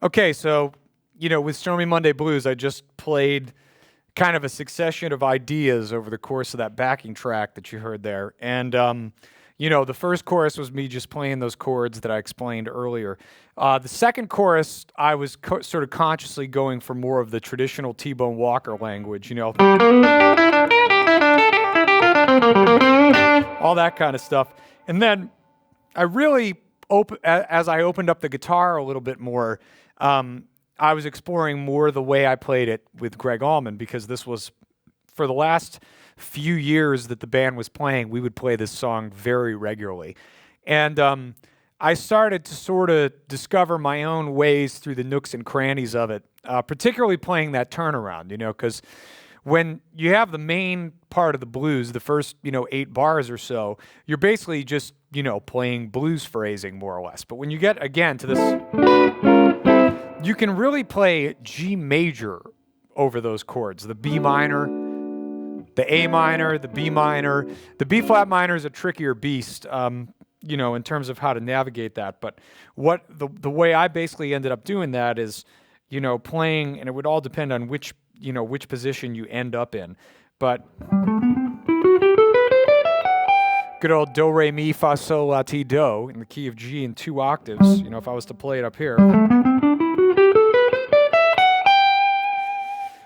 Okay, so, with Stormy Monday Blues, I just played kind of a succession of ideas over the course of that backing track that you heard there. And, the first chorus was me just playing those chords that I explained earlier. The second chorus, I was sort of consciously going for more of the traditional T-Bone Walker language, all that kind of stuff. And then I really, as I opened up the guitar a little bit more, I was exploring more the way I played it with Greg Allman, because this was, for the last few years that the band was playing, we would play this song very regularly. And I started to sort of discover my own ways through the nooks and crannies of it, particularly playing that turnaround, because when you have the main part of the blues, the first, 8 bars or so, you're basically just, playing blues phrasing more or less. But when you get, again, to this, you can really play G major over those chords. The B minor, the A minor, the B minor. The B flat minor is a trickier beast, in terms of how to navigate that. But what the way I basically ended up doing that is, playing, and it would all depend on which position you end up in. But good old do, re, mi, fa, sol, la, ti, do in the key of G in 2 octaves, if I was to play it up here.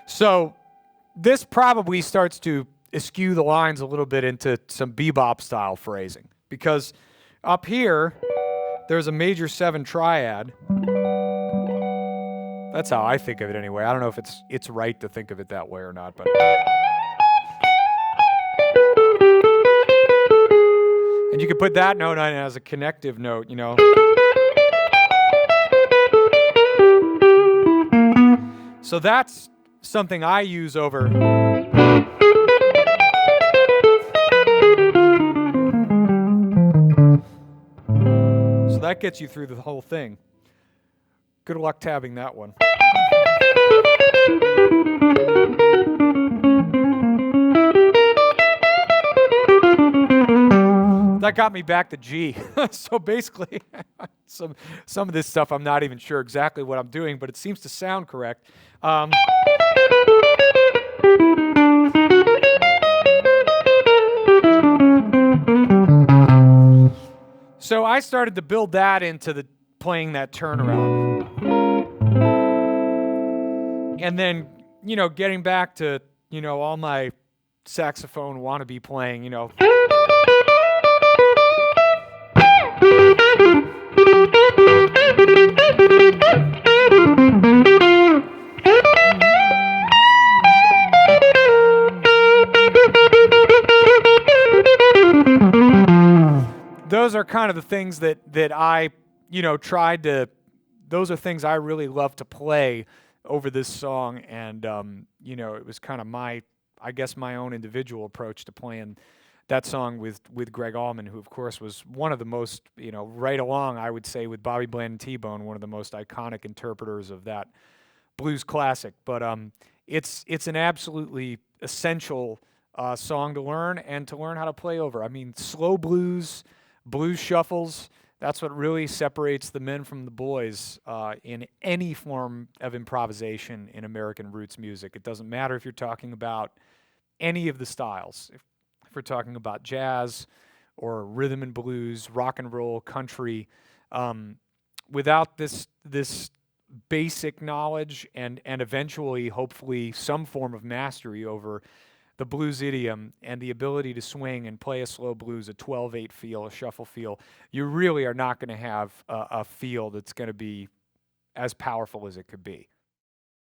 So this probably starts to eschew the lines a little bit into some bebop style phrasing, because up here there's a major 7 triad. That's how I think of it anyway. I don't know if it's right to think of it that way or not, but and you could put that note on as a connective note, So that's something I use over. So that gets you through the whole thing. Good luck tabbing that one. That got me back to G. So basically, some of this stuff I'm not even sure exactly what I'm doing, but it seems to sound correct. So I started to build that into playing that turnaround. And then, getting back to, all my saxophone wannabe playing, those are kind of the things that I, tried to, those are things I really love to play over this song. And, it was kind of my own individual approach to playing that song with Greg Allman, who, of course, was one of the most, right along, I would say, with Bobby Bland and T-Bone, one of the most iconic interpreters of that blues classic. But it's an absolutely essential song to learn, and to learn how to play over. I mean, slow blues shuffles, that's what really separates the men from the boys in any form of improvisation in American roots music. It doesn't matter if you're talking about any of the styles. If we're talking about jazz or rhythm and blues, rock and roll, country, without this basic knowledge and eventually, hopefully, some form of mastery over the blues idiom and the ability to swing and play a slow blues, a 12/8 feel, a shuffle feel, you really are not going to have a feel that's going to be as powerful as it could be.